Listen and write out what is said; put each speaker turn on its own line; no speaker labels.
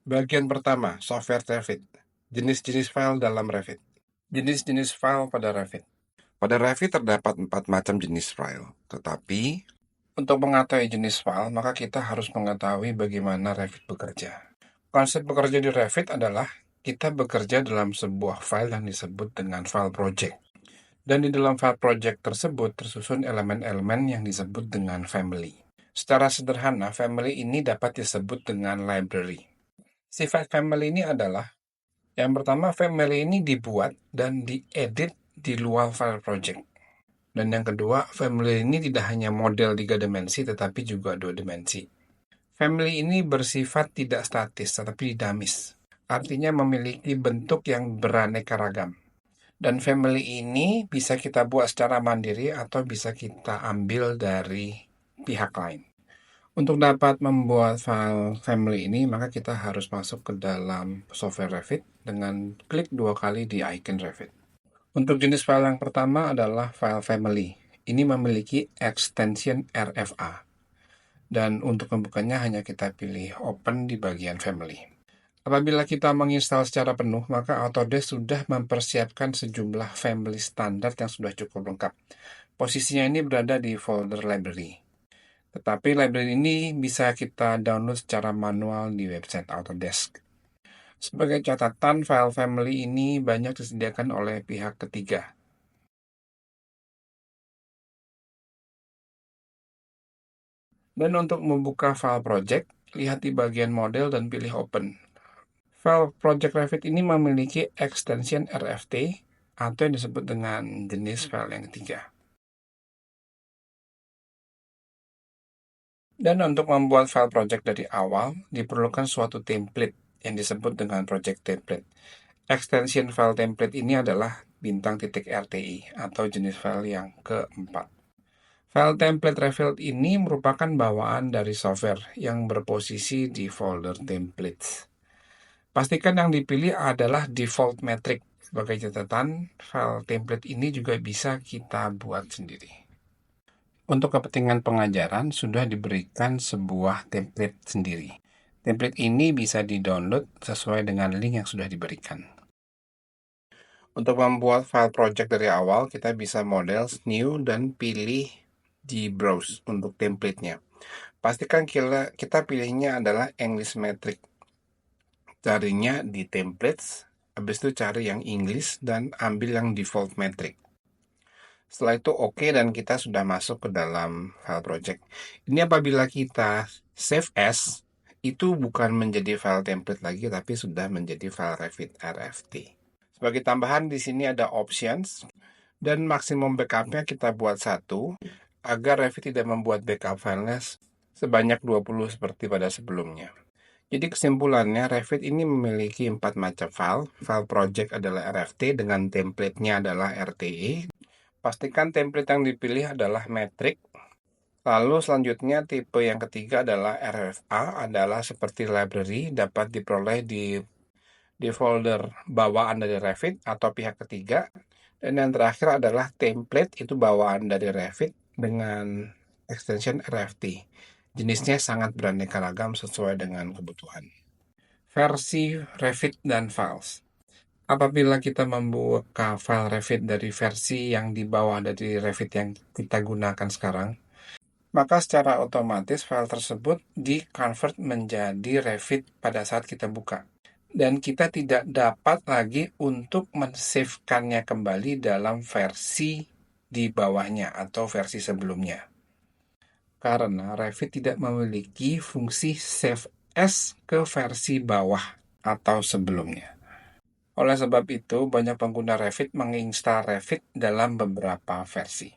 Bagian pertama, software Revit. Jenis-jenis file dalam Revit. Jenis-jenis file pada Revit. Pada Revit terdapat 4 macam jenis file, tetapi untuk mengetahui jenis file, maka kita harus mengetahui bagaimana Revit bekerja. Konsep bekerja di Revit adalah kita bekerja dalam sebuah file yang disebut dengan file project. Dan di dalam file project tersebut tersusun elemen-elemen yang disebut dengan family. Secara sederhana, family ini dapat disebut dengan library. Sifat family ini adalah, yang pertama, family ini dibuat dan diedit di luar file project. Dan yang kedua, family ini tidak hanya model 3 dimensi, tetapi juga 2 dimensi. Family ini bersifat tidak statis, tetapi dinamis. Artinya memiliki bentuk yang beraneka ragam. Dan family ini bisa kita buat secara mandiri atau bisa kita ambil dari pihak lain. Untuk dapat membuat file family ini, maka kita harus masuk ke dalam software Revit dengan klik 2 kali di icon Revit. Untuk jenis file yang pertama adalah file family. Ini memiliki extension RFA. Dan untuk membukanya hanya kita pilih open di bagian family. Apabila kita menginstal secara penuh, maka Autodesk sudah mempersiapkan sejumlah family standar yang sudah cukup lengkap. Posisinya ini berada di folder library. Tetapi library ini bisa kita download secara manual di website Autodesk. Sebagai catatan, file family ini banyak disediakan oleh pihak ketiga. Dan untuk membuka file project, lihat di bagian model dan pilih open. File project Revit ini memiliki extension RFT atau yang disebut dengan jenis file yang ketiga. Dan untuk membuat file project dari awal, diperlukan suatu template yang disebut dengan project template. Extension file template ini adalah bintang.rti atau jenis file yang keempat. File template Revit ini merupakan bawaan dari software yang berposisi di folder templates. Pastikan yang dipilih adalah default metric. Sebagai catatan, file template ini juga bisa kita buat sendiri. Untuk kepentingan pengajaran, sudah diberikan sebuah template sendiri. Template ini bisa di-download sesuai dengan link yang sudah diberikan. Untuk membuat file project dari awal, kita bisa model new dan pilih di browse untuk template-nya. Pastikan kita pilihnya adalah English metric. Carinya di templates, habis itu cari yang English dan ambil yang default metric. Setelah itu oke, dan kita sudah masuk ke dalam file project. Ini apabila kita save as, itu bukan menjadi file template lagi, tapi sudah menjadi file Revit RFT. Sebagai tambahan di sini ada options, dan maksimum backupnya kita buat 1, agar Revit tidak membuat backup filenya sebanyak 20 seperti pada sebelumnya. Jadi kesimpulannya, Revit ini memiliki 4 macam file. File project adalah RFT dengan template-nya adalah RTE. Pastikan template yang dipilih adalah metrik. Lalu selanjutnya tipe yang ketiga adalah RFA, adalah seperti library, dapat diperoleh di folder bawaan dari Revit atau pihak ketiga. Dan yang terakhir adalah template, itu bawaan dari Revit dengan extension RFT. Jenisnya sangat beraneka ragam sesuai dengan kebutuhan. Versi Revit dan files. Apabila kita membuka file Revit dari versi yang di bawah dari Revit yang kita gunakan sekarang, maka secara otomatis file tersebut di-convert menjadi Revit pada saat kita buka. Dan kita tidak dapat lagi untuk men-save-kannya kembali dalam versi di bawahnya atau versi sebelumnya. Karena Revit tidak memiliki fungsi save as ke versi bawah atau sebelumnya. Oleh sebab itu, banyak pengguna Revit menginstal Revit dalam beberapa versi.